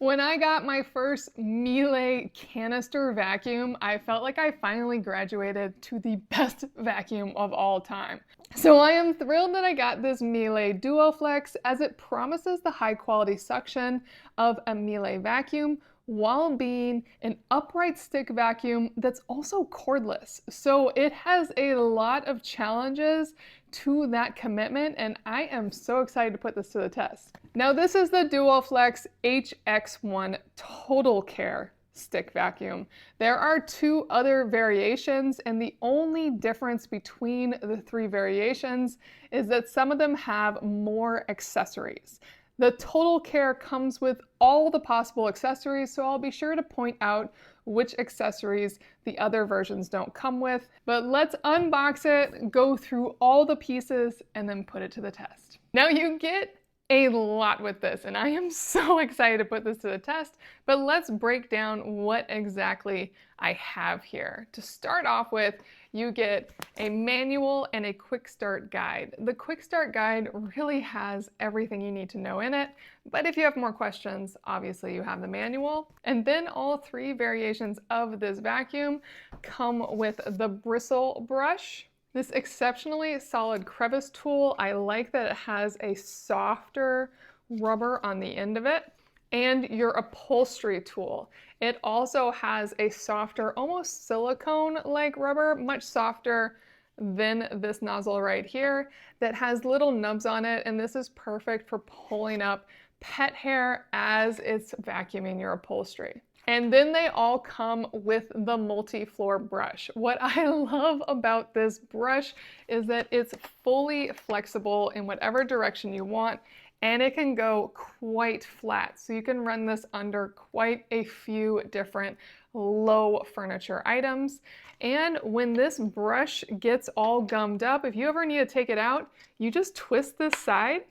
When I got my first Miele canister vacuum, I felt like I finally graduated to the best vacuum of all time. So I am thrilled that I got this Miele Duoflex, as it promises the high quality suction of a Miele vacuum while being an upright stick vacuum that's also cordless. So it has a lot of challenges to that commitment, and I am so excited to put this to the test. Now, this is the Duoflex HX1 Total Care stick vacuum. There are 2 other variations, and the only difference between the 3 variations is that some of them have more accessories. The Total Care comes with all the possible accessories, so I'll be sure to point out which accessories the other versions don't come with. But let's unbox it, go through all the pieces, and then put it to the test. Now, you get a lot with this, and I am so excited to put this to the test, but let's break down what exactly I have here. To start off with, you get a manual and a quick start guide. The quick start guide really has everything you need to know in it, but if you have more questions, obviously you have the manual. And then all 3 variations of this vacuum come with the bristle brush. This exceptionally solid crevice tool. I like that it has a softer rubber on the end of it. And your upholstery tool. It also has a softer, almost silicone-like rubber, much softer than this nozzle right here, that has little nubs on it, and this is perfect for pulling up pet hair as it's vacuuming your upholstery. And then they all come with the multi-floor brush. What I love about this brush is that it's fully flexible in whatever direction you want, and it can go quite flat. So you can run this under quite a few different low furniture items. And when this brush gets all gummed up, if you ever need to take it out, you just twist this side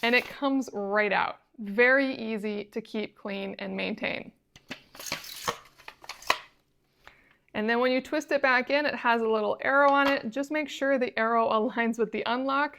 and it comes right out. Very easy to keep clean and maintain. And then when you twist it back in, it has a little arrow on it. Just make sure the arrow aligns with the unlock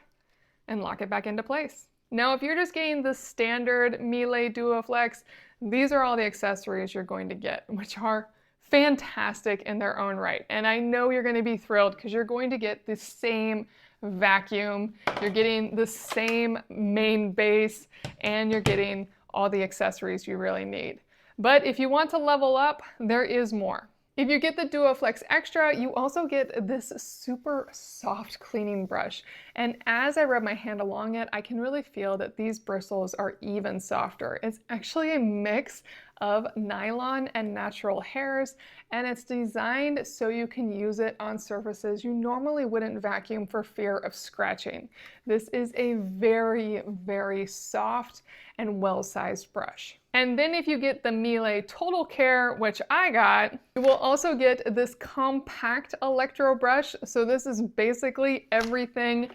and lock it back into place. Now, if you're just getting the standard Miele Duoflex, these are all the accessories you're going to get, which are fantastic in their own right. And I know you're going to be thrilled because you're going to get the same vacuum, you're getting the same main base, and you're getting all the accessories you really need. But if you want to level up, there is more. If you get the Duoflex Extra, you also get this super soft cleaning brush. And as I rub my hand along it, I can really feel that these bristles are even softer. It's actually a mix of nylon and natural hairs, and it's designed so you can use it on surfaces you normally wouldn't vacuum for fear of scratching. This is a very, very soft and well-sized brush. And then if you get the Miele Total Care, which I got, you will also get this compact Electrobrush. So this is basically everything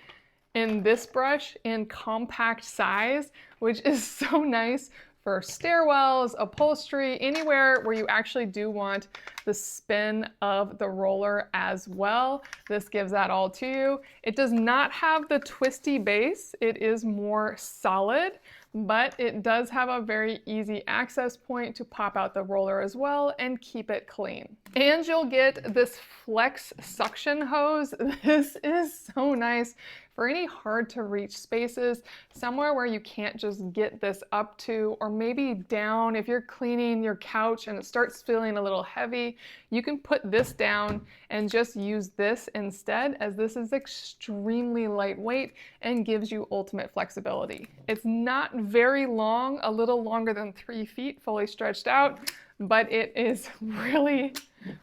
in this brush in compact size, which is so nice for stairwells, upholstery, anywhere where you actually do want the spin of the roller as well. This gives that all to you. It does not have the twisty base. It is more solid, but it does have a very easy access point to pop out the roller as well and keep it clean. And you'll get this flex suction hose. This is so nice for any hard to reach spaces, somewhere where you can't just get this up to, or maybe down. If you're cleaning your couch and it starts feeling a little heavy, you can put this down and just use this instead, as this is extremely lightweight and gives you ultimate flexibility. It's not very long, a little longer than 3 feet, fully stretched out, but it is really,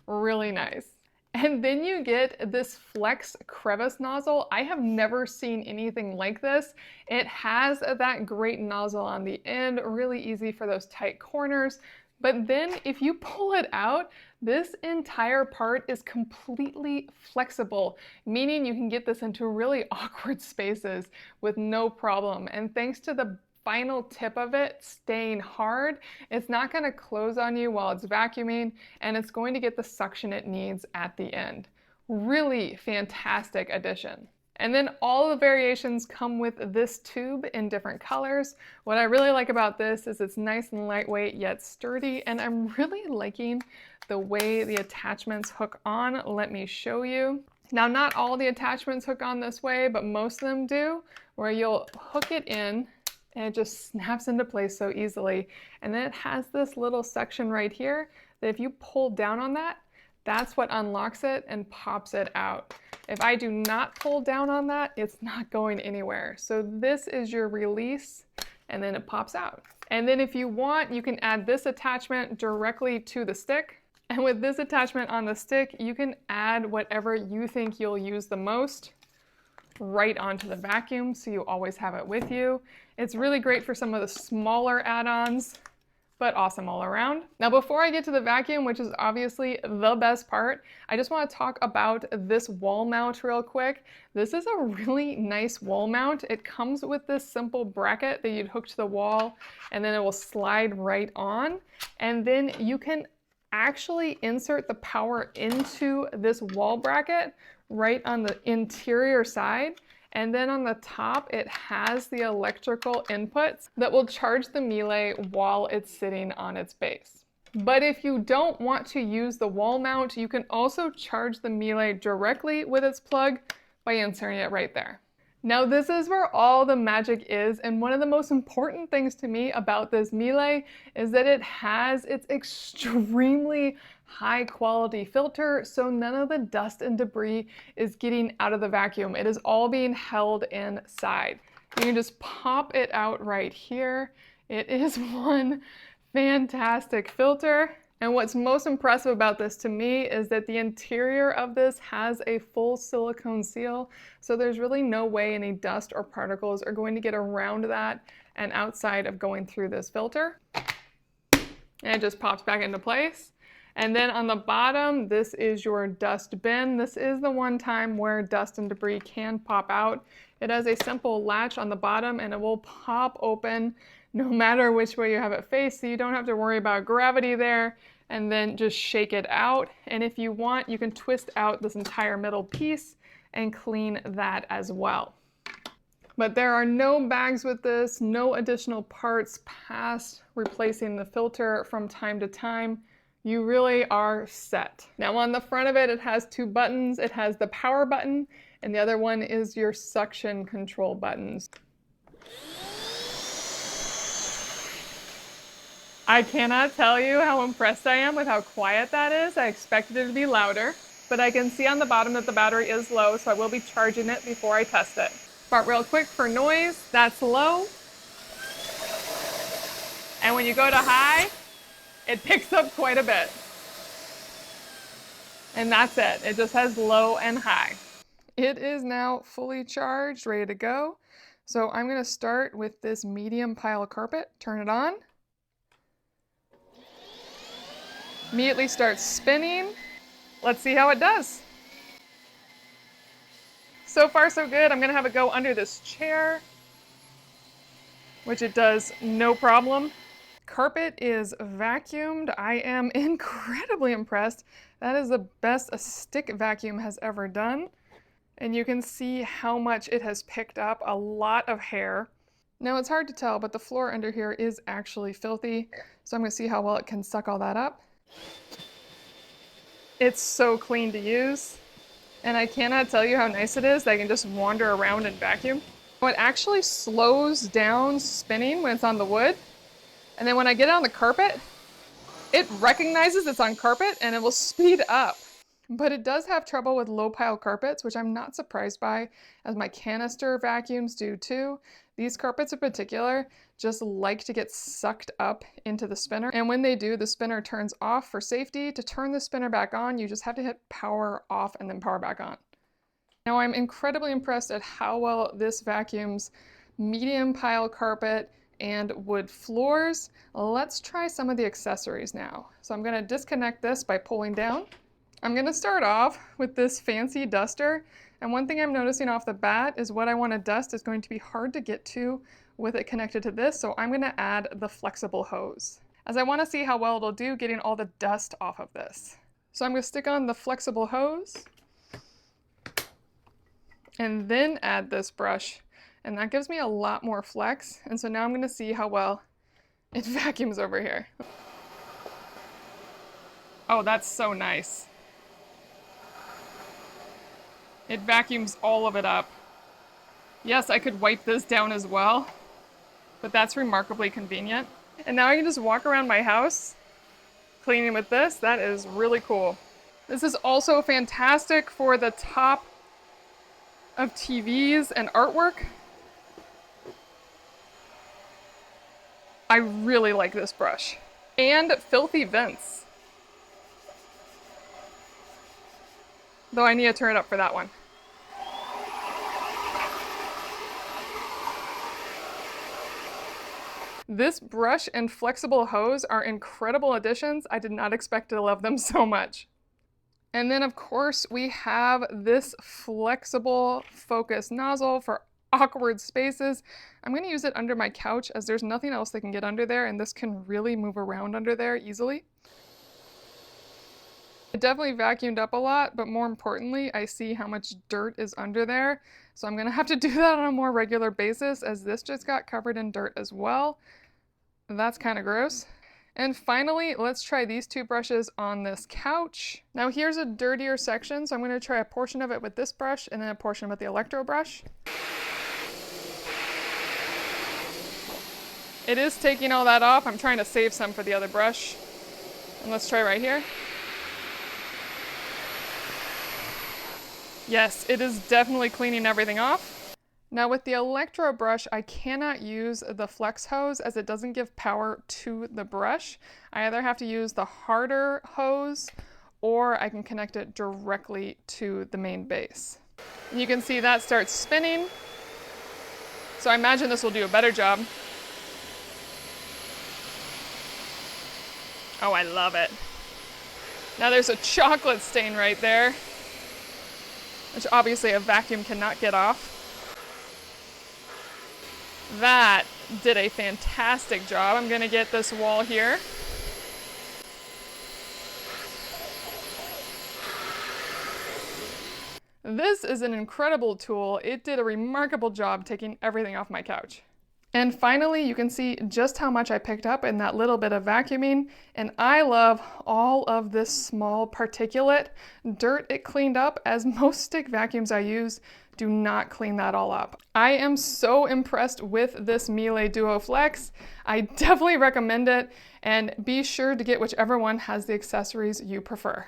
really nice. And then you get this flex crevice nozzle. I have never seen anything like this. It has that great nozzle on the end, really easy for those tight corners. But then if you pull it out, this entire part is completely flexible, meaning you can get this into really awkward spaces with no problem. And thanks to the final tip of it staying hard, it's not going to close on you while it's vacuuming, and it's going to get the suction it needs at the end. Really fantastic addition. And then all the variations come with this tube in different colors. What I really like about this is it's nice and lightweight yet sturdy, and I'm really liking the way the attachments hook on. Let me show you. Now, not all the attachments hook on this way, but most of them do, where you'll hook it in and it just snaps into place so easily. And then it has this little section right here that if you pull down on that, that's what unlocks it and pops it out. If I do not pull down on that, it's not going anywhere. So this is your release, and then it pops out. And then if you want, you can add this attachment directly to the stick. And with this attachment on the stick, you can add whatever you think you'll use the most right onto the vacuum, so you always have it with you. It's really great for some of the smaller add-ons, but awesome all around. Now, before I get to the vacuum, which is obviously the best part, I just want to talk about this wall mount real quick. This is a really nice wall mount. It comes with this simple bracket that you'd hook to the wall, and then it will slide right on. And then you can actually insert the power into this wall bracket right on the interior side. And then on the top, it has the electrical inputs that will charge the Miele while it's sitting on its base. But if you don't want to use the wall mount, you can also charge the Miele directly with its plug by inserting it right there. Now, this is where all the magic is, and one of the most important things to me about this Miele is that it has its extremely high quality filter, so none of the dust and debris is getting out of the vacuum. It is all being held inside. You can just pop it out right here. It is one fantastic filter. And what's most impressive about this to me is that the interior of this has a full silicone seal, so there's really no way any dust or particles are going to get around that and outside of going through this filter. And it just pops back into place. And then on the bottom, this is your dust bin. This is the one time where dust and debris can pop out. It has a simple latch on the bottom, and it will pop open no matter which way you have it faced, so you don't have to worry about gravity there, and then just shake it out. And if you want, you can twist out this entire middle piece and clean that as well. But there are no bags with this, no additional parts past replacing the filter from time to time. You really are set. Now, on the front of it, it has two buttons. It has the power button, and the other one is your suction control buttons. I cannot tell you how impressed I am with how quiet that is. I expected it to be louder, but I can see on the bottom that the battery is low, so I will be charging it before I test it. But real quick for noise, that's low. And when you go to high, it picks up quite a bit. And that's it. It just has low and high. It is now fully charged, ready to go. So I'm going to start with this medium pile carpet, turn it on. Immediately starts spinning. Let's see how it does. So far so good. I'm going to have it go under this chair, which it does no problem. Carpet is vacuumed. I am incredibly impressed. That is the best a stick vacuum has ever done. And you can see how much it has picked up, a lot of hair. Now it's hard to tell, but the floor under here is actually filthy. So I'm going to see how well it can suck all that up. It's so clean to use, and I cannot tell you how nice it is that I can just wander around and vacuum. It actually slows down spinning when it's on the wood, and then when I get it on the carpet, it recognizes it's on carpet and it will speed up. But it does have trouble with low pile carpets, which I'm not surprised by, as my canister vacuums do too. These carpets in particular just like to get sucked up into the spinner. And when they do, the spinner turns off for safety. To turn the spinner back on, you just have to hit power off and then power back on. Now I'm incredibly impressed at how well this vacuums medium pile carpet and wood floors. Let's try some of the accessories now. So I'm going to disconnect this by pulling down. I'm going to start off with this fancy duster, and one thing I'm noticing off the bat is what I want to dust is going to be hard to get to with it connected to this, so I'm going to add the flexible hose, as I want to see how well it'll do getting all the dust off of this. So I'm going to stick on the flexible hose, and then add this brush. And that gives me a lot more flex. And so now I'm gonna see how well it vacuums over here. Oh, that's so nice. It vacuums all of it up. Yes, I could wipe this down as well, but that's remarkably convenient. And now I can just walk around my house cleaning with this. That is really cool. This is also fantastic for the top of TVs and artwork. I really like this brush. And filthy vents. Though I need to turn it up for that one. This brush and flexible hose are incredible additions. I did not expect to love them so much. And then of course we have this flexible focus nozzle for awkward spaces. I'm going to use it under my couch as there's nothing else that can get under there, and this can really move around under there easily. It definitely vacuumed up a lot, but more importantly, I see how much dirt is under there. So I'm going to have to do that on a more regular basis, as this just got covered in dirt as well. That's kind of gross. And finally, let's try these two brushes on this couch. Now here's a dirtier section, so I'm going to try a portion of it with this brush and then a portion with the Electrobrush. It is taking all that off. I'm trying to save some for the other brush. And let's try right here. Yes, it is definitely cleaning everything off. Now with the Electrobrush, I cannot use the flex hose as it doesn't give power to the brush. I either have to use the harder hose or I can connect it directly to the main base. You can see that starts spinning. So I imagine this will do a better job. Oh, I love it. Now there's a chocolate stain right there, which obviously a vacuum cannot get off. That did a fantastic job. I'm going to get this wall here. This is an incredible tool. It did a remarkable job taking everything off my couch. And finally, you can see just how much I picked up in that little bit of vacuuming. And I love all of this small particulate dirt it cleaned up, as most stick vacuums I use do not clean that all up. I am so impressed with this Miele Duoflex. I definitely recommend it, and be sure to get whichever one has the accessories you prefer.